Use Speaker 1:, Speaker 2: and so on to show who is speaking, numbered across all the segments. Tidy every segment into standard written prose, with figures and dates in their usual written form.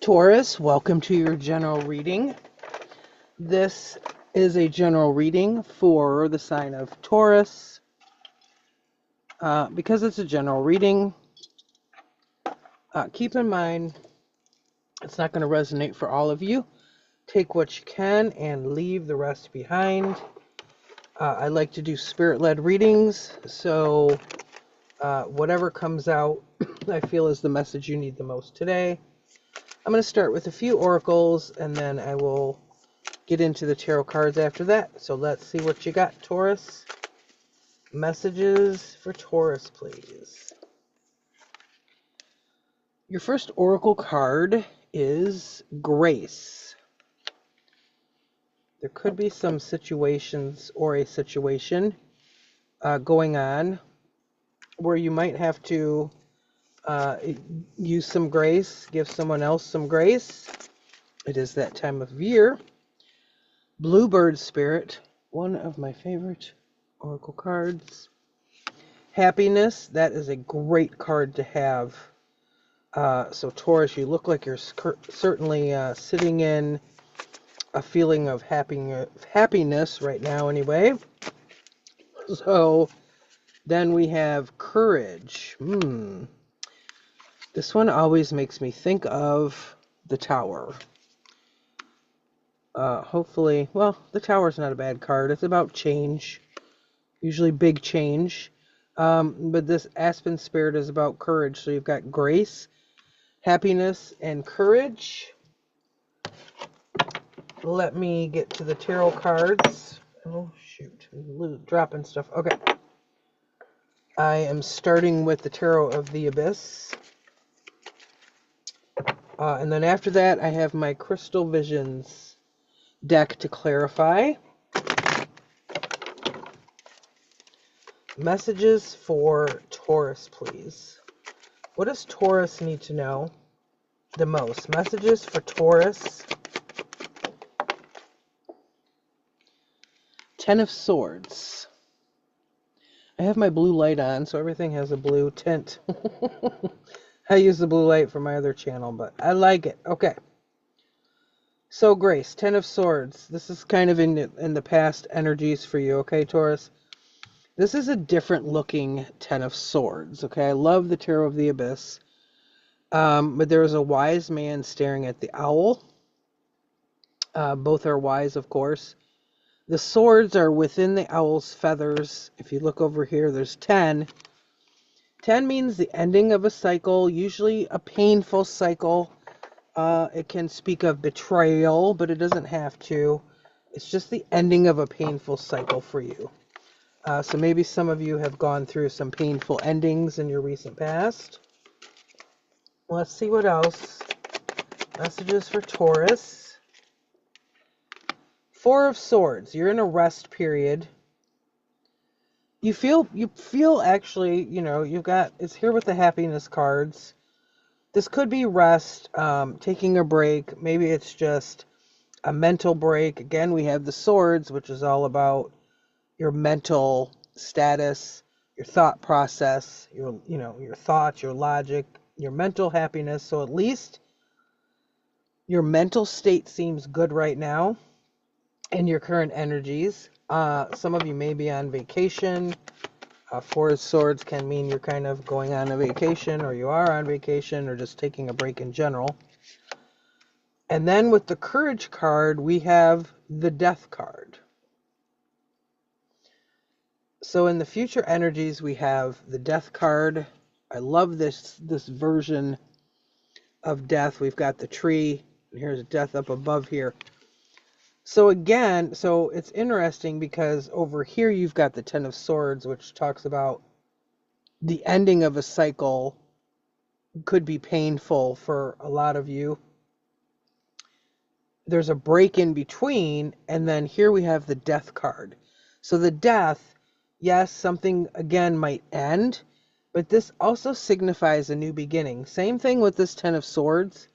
Speaker 1: Taurus, welcome to your general reading. This is a general reading for the sign of Taurus. Because it's a general reading, keep in mind it's not going to resonate for all of you. Take what you can and leave the rest behind. I like to do spirit-led readings, so whatever comes out I feel is the message you need the most today. I'm going to start with a few oracles, and then I will get into the tarot cards after that. So let's see what you got, Taurus. Messages for Taurus, please. Your first oracle card is Grace. There could be some situations or a situation going on where you might have to use some grace, give someone else some grace. It is that time of year. Bluebird Spirit, one of my favorite oracle cards. Happiness, that is a great card to have. So Taurus, you look like you're certainly sitting in a feeling of happiness right now anyway. So then we have Courage. This one always makes me think of the Tower. Hopefully, well, the Tower's not a bad card. It's about change, usually big change. But this Aspen Spirit is about courage. So you've got grace, happiness, and courage. Let me get to the tarot cards. Oh, shoot. I'm dropping stuff. Okay. I am starting with the Tarot of the Abyss. And then after that, I have my Crystal Visions deck to clarify. Messages for Taurus, please. What does Taurus need to know the most? Messages for Taurus. Ten of Swords. I have my blue light on, so everything has a blue tint. I use the blue light for my other channel, but I like it. Okay. So, Grace, Ten of Swords. This is kind of in the past energies for you, okay, Taurus? This is a different looking Ten of Swords, okay? I love the Tarot of the Abyss. But there is a wise man staring at the owl. Both are wise, of course. The swords are within the owl's feathers. If you look over here, there's 10. 10 means the ending of a cycle, usually a painful cycle. It can speak of betrayal, but it doesn't have to. It's just the ending of a painful cycle for you. So maybe some of you have gone through some painful endings in your recent past. Let's see what else. Messages for Taurus. Four of Swords. You're in a rest period. You feel actually, you've got, it's here with the happiness cards. This could be rest, taking a break. Maybe it's just a mental break. Again, we have the Swords, which is all about your mental status, your thought process, your thoughts, your logic, your mental happiness. So at least your mental state seems good right now in your current energies. Some of you may be on vacation. Four of Swords can mean you're kind of going on a vacation, or you are on vacation, or just taking a break in general. And then with the Courage card, we have the Death card. So in the future energies, we have the Death card. I love this version of death. We've got the tree, and here's death up above here. So again, so it's interesting because over here you've got the Ten of Swords, which talks about the ending of a cycle could be painful for a lot of you. There's a break in between, and then here we have the Death card. So the Death, yes, something again might end, but this also signifies a new beginning. Same thing with this Ten of Swords.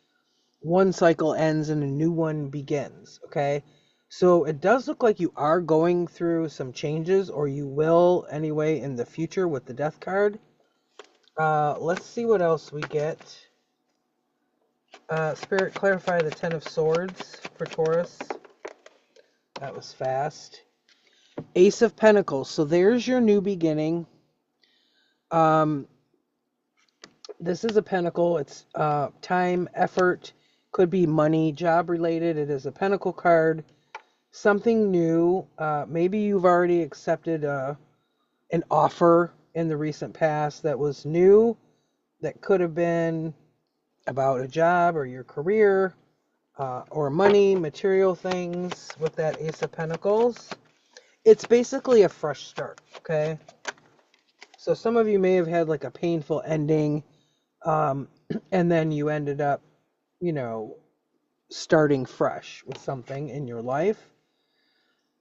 Speaker 1: One cycle ends and a new one begins, okay? So it does look like you are going through some changes, or you will anyway in the future with the Death card. Let's see what else we get Spirit, clarify the Ten of Swords for Taurus. That was fast. Ace of Pentacles. So there's your new beginning. This is a pentacle. It's time, effort, could be money, job related. It is a pentacle card. Something new. Maybe you've already accepted an offer in the recent past that was new, that could have been about a job or your career, or money, material things with that Ace of Pentacles. It's basically a fresh start, okay? So some of you may have had like a painful ending, and then you ended up, starting fresh with something in your life.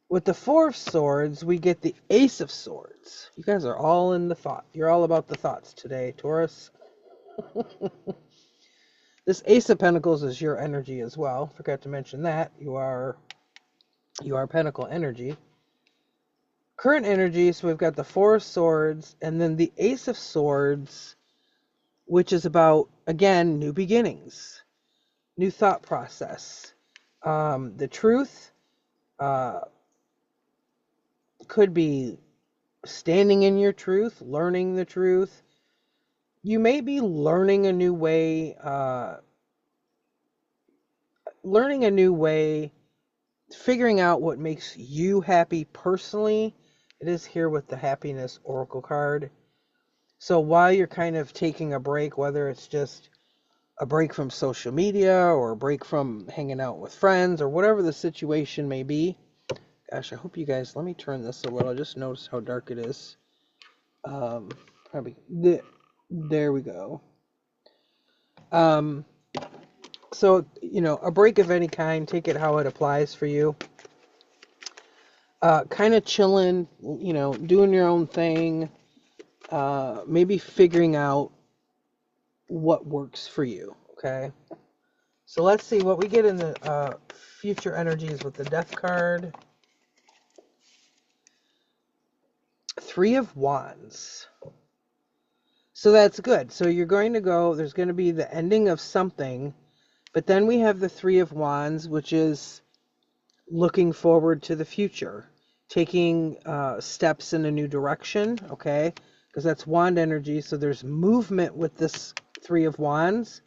Speaker 1: With the Four of Swords, we get the Ace of Swords. You guys are all in the thought. You're all about the thoughts today, Taurus. This Ace of Pentacles is your energy as well. Forgot to mention that. You are Pentacle energy. Current energy, so we've got the Four of Swords, and then the Ace of Swords, which is about, again, new beginnings, new thought process. The truth could be standing in your truth, learning the truth. You may be learning a new way, figuring out what makes you happy personally. It is here with the Happiness Oracle card. So while you're kind of taking a break, whether it's just a break from social media or a break from hanging out with friends or whatever the situation may be. Gosh, I hope you guys, let me turn this a little. Just notice how dark it is. Probably, there we go. So, a break of any kind, take it how it applies for you. Kind of chilling, doing your own thing. Maybe figuring out what works for you, okay? So let's see what we get in the future energies with the Death card. Three of Wands. So that's good. So you're going to go, there's going to be the ending of something, but then we have the Three of Wands, which is looking forward to the future, taking steps in a new direction, okay? Because that's wand energy, so there's movement with this Three of Wands.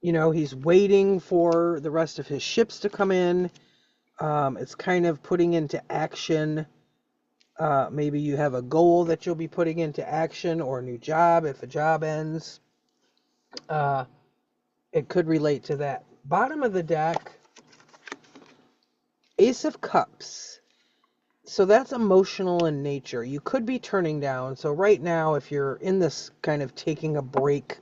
Speaker 1: He's waiting for the rest of his ships to come in. It's kind of putting into action. Maybe you have a goal that you'll be putting into action, or a new job if a job ends. It could relate to that. Bottom of the deck, Ace of Cups. So that's emotional in nature. You could be turning down. So right now, if you're in this kind of taking a break,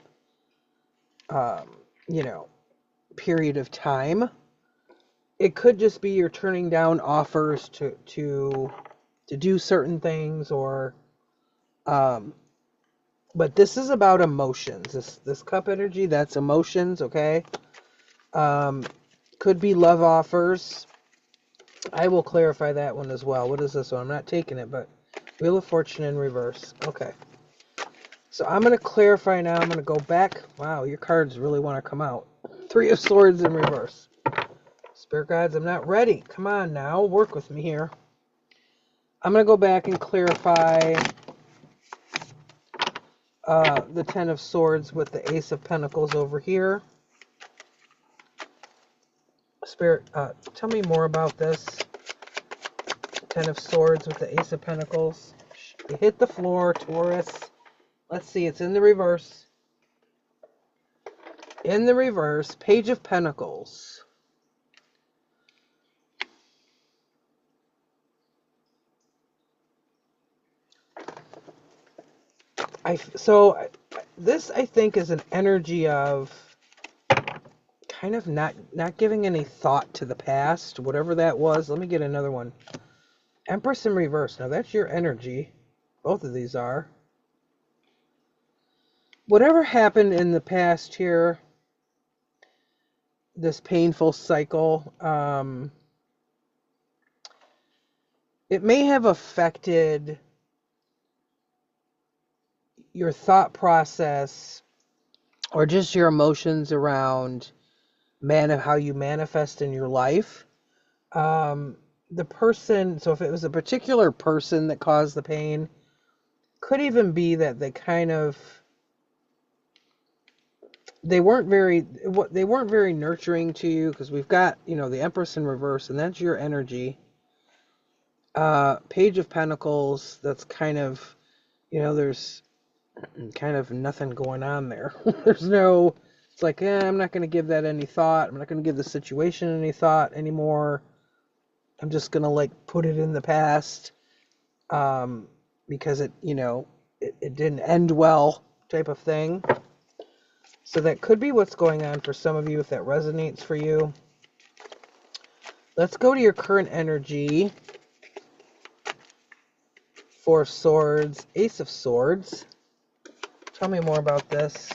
Speaker 1: period of time, it could just be you're turning down offers to do certain things, or but this is about emotions. This cup energy, that's emotions, okay? Could be love offers. I will clarify that one as well. What is this one? I'm not taking it, but Wheel of Fortune in reverse. Okay. So I'm going to clarify now. I'm going to go back. Wow, your cards really want to come out. Three of Swords in reverse. Spirit guides, I'm not ready. Come on now. Work with me here. I'm going to go back and clarify the Ten of Swords with the Ace of Pentacles over here. Spirit, tell me more about this. Ten of Swords with the Ace of Pentacles. You hit the floor, Taurus. Let's see, it's in the reverse. In the reverse, Page of Pentacles. This, I think, is an energy of kind of not giving any thought to the past, whatever that was. Let me get another one. Empress in reverse. Now, that's your energy. Both of these are. Whatever happened in the past here, this painful cycle, it may have affected your thought process or just your emotions around how you manifest in your life. The person, so if it was a particular person that caused the pain, could even be that they weren't very nurturing to you, because we've got, the Empress in reverse, and that's your energy. Page of Pentacles, that's kind of, there's kind of nothing going on there. It's like, I'm not going to give that any thought. I'm not going to give the situation any thought anymore. I'm just going to put it in the past, because it didn't end well, type of thing. So that could be what's going on for some of you, if that resonates for you. Let's go to your current energy. Four of Swords, Ace of Swords. Tell me more about this.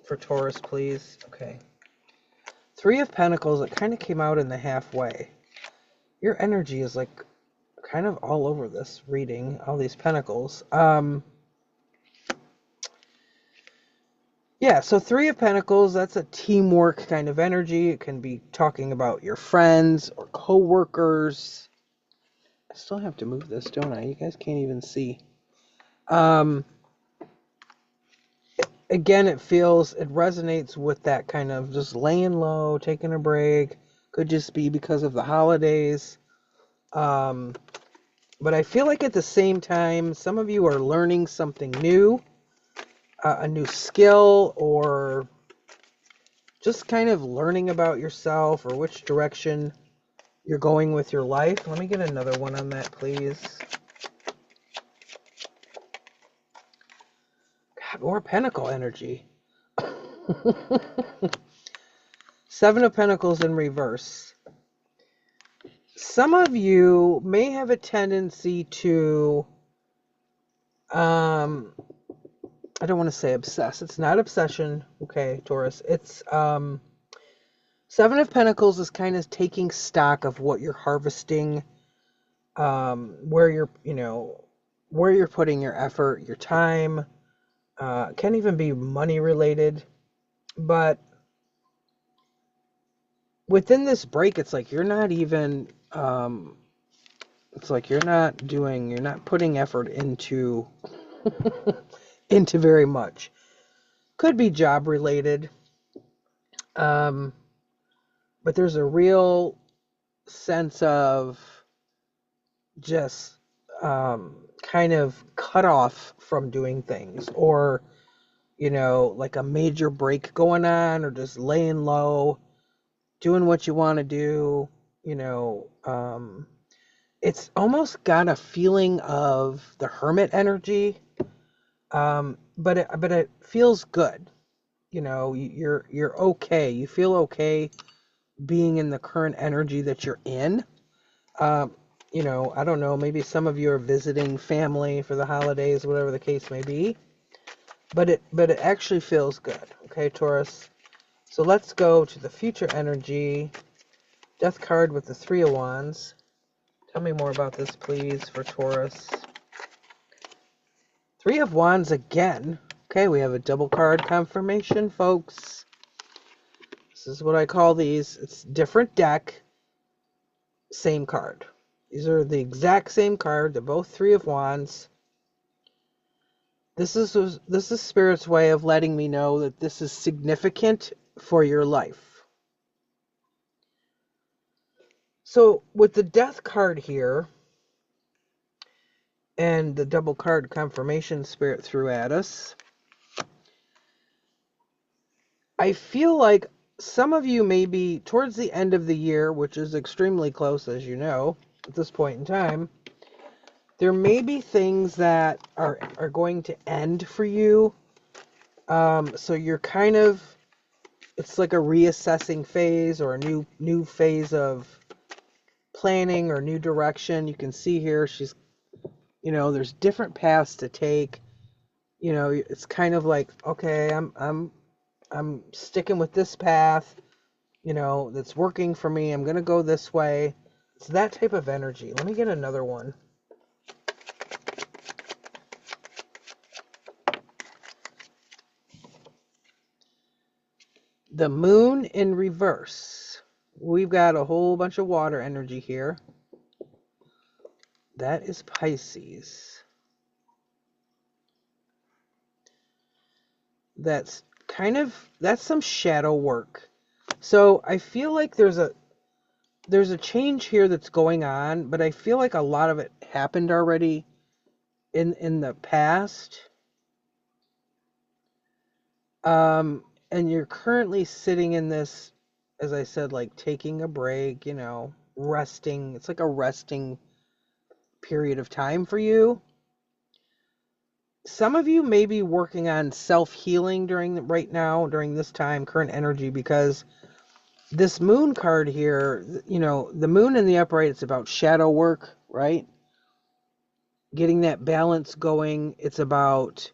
Speaker 1: For Taurus, please. Okay. Three of Pentacles, it kind of came out in the halfway. Your energy is kind of all over this reading, all these Pentacles. Yeah, so Three of Pentacles, that's a teamwork kind of energy. It can be talking about your friends or co-workers. I still have to move this, don't I? You guys can't even see. Again, it resonates with that kind of just laying low, taking a break. Could just be because of the holidays. But I feel like at the same time, some of you are learning something new, a new skill, or just kind of learning about yourself or which direction you're going with your life. Let me get another one on that, please. God, more Pentacle energy. Seven of Pentacles in reverse. Some of you may have a tendency to, I don't want to say obsess. It's not obsession, okay, Taurus. It's, Seven of Pentacles is kind of taking stock of what you're harvesting, where you're putting your effort, your time. Can even be money related, but within this break, it's like you're not even, it's like you're not putting effort into, into very much. Could be job related. But there's a real sense of just kind of cut off from doing things, or like a major break going on, or just laying low, doing what you want to do. It's almost got a feeling of the Hermit energy, but it feels good. You're okay. You feel okay being in the current energy that you're in. I don't know, maybe some of you are visiting family for the holidays, whatever the case may be. But it actually feels good. Okay, Taurus. So let's go to the future energy. Death card with the Three of Wands. Tell me more about this, please, for Taurus. Three of Wands again. Okay, we have a double card confirmation, folks. This is what I call these. It's different deck, same card. These are the exact same card. They're both Three of Wands. This is Spirit's way of letting me know that this is significant for your life. So with the Death card here and the double card confirmation Spirit threw at us, I feel like some of you may be towards the end of the year, which is extremely close, as you know, at this point in time. There may be things that are going to end for you. So you're kind of, it's like a reassessing phase, or a new phase of planning or new direction. You can see here she's, there's different paths to take. It's kind of like, okay, I'm sticking with this path, that's working for me. I'm going to go this way. It's that type of energy. Let me get another one. The moon in reverse. We've got a whole bunch of water energy here. That is Pisces. That's some shadow work. So I feel like there's a change here that's going on, but I feel like a lot of it happened already in the past. And you're currently sitting in this, as I said, like taking a break, resting. It's like a resting period of time for you. Some of you may be working on self-healing during this time, current energy, because this moon card here, the moon in the upright, it's about shadow work, right? Getting that balance going. It's about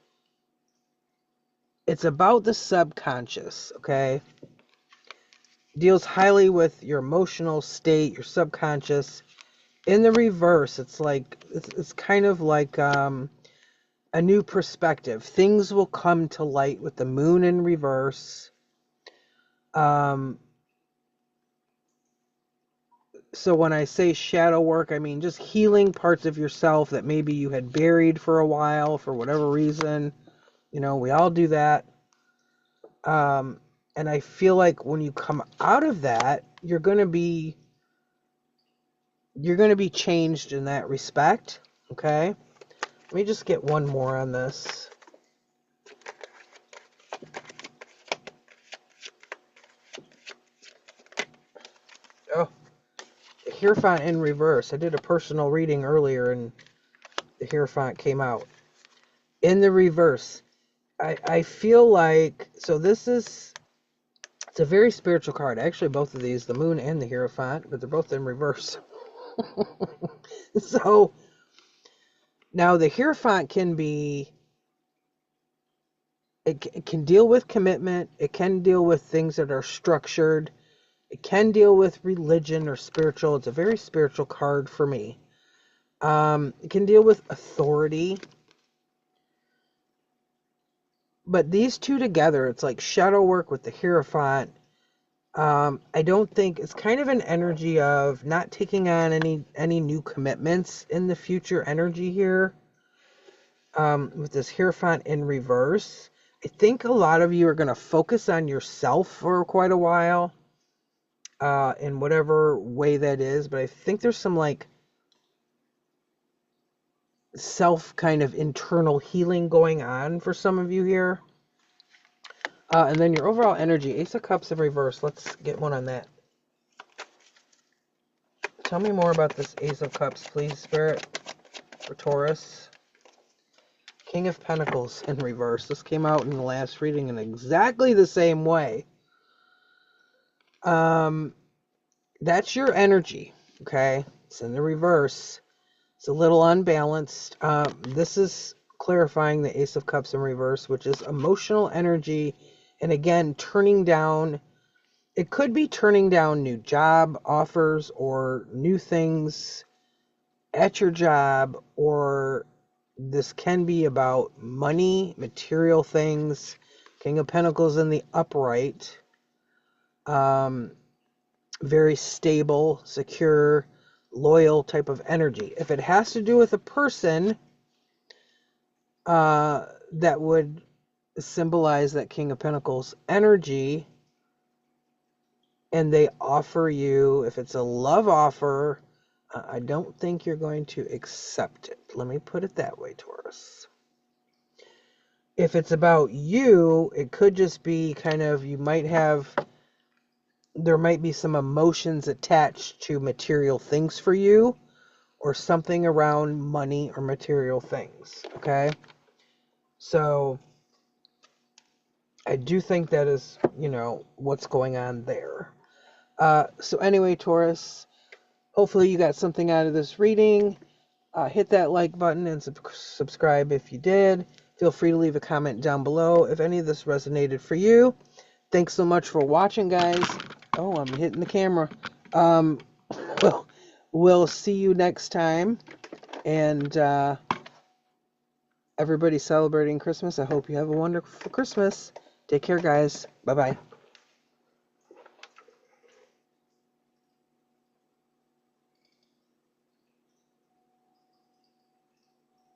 Speaker 1: the subconscious, okay? Deals highly with your emotional state, your subconscious. In the reverse, it's kind of like a new perspective. Things will come to light with the moon in reverse. So when I say shadow work, I mean just healing parts of yourself that maybe you had buried for a while for whatever reason. We all do that. And I feel like when you come out of that, you're going to be changed in that respect. Okay? Let me just get one more on this. Oh, the Hierophant in reverse. I did a personal reading earlier and the Hierophant came out. In the reverse. I feel like, so it's a very spiritual card. Actually, both of these, the moon and the Hierophant, but they're both in reverse. So, now the Hierophant can be, it can deal with commitment. It can deal with things that are structured. It can deal with religion or spiritual. It's a very spiritual card for me. It can deal with authority. But these two together, it's like shadow work with the Hierophant. I don't think it's kind of an energy of not taking on any new commitments in the future energy here. With this Hierophant in reverse, I think a lot of you are going to focus on yourself for quite a while, in whatever way that is. But I think there's some like self kind of internal healing going on for some of you here. And then your overall energy, Ace of Cups in reverse. Let's get one on that. Tell me more about this Ace of Cups, please, Spirit, for Taurus. King of Pentacles in reverse. This came out in the last reading in exactly the same way. That's your energy, okay? It's in the reverse. It's a little unbalanced. This is clarifying the Ace of Cups in reverse, which is emotional energy. And again, turning down, it could be turning down new job offers or new things at your job, or this can be about money, material things. King of Pentacles in the upright. Very stable, secure, loyal type of energy. If it has to do with a person, that would symbolize that King of Pentacles energy, and they offer you, if it's a love offer, I don't think you're going to accept it. Let me put it that way, Taurus. If it's about you, it could just be kind of, there might be some emotions attached to material things for you, or something around money or material things, okay? So I do think that is, what's going on there. So anyway, Taurus, hopefully you got something out of this reading. Hit that like button and subscribe if you did. Feel free to leave a comment down below if any of this resonated for you. Thanks so much for watching, guys. Oh, I'm hitting the camera. Well, we'll see you next time. And everybody celebrating Christmas, I hope you have a wonderful Christmas. Take care, guys. Bye-bye.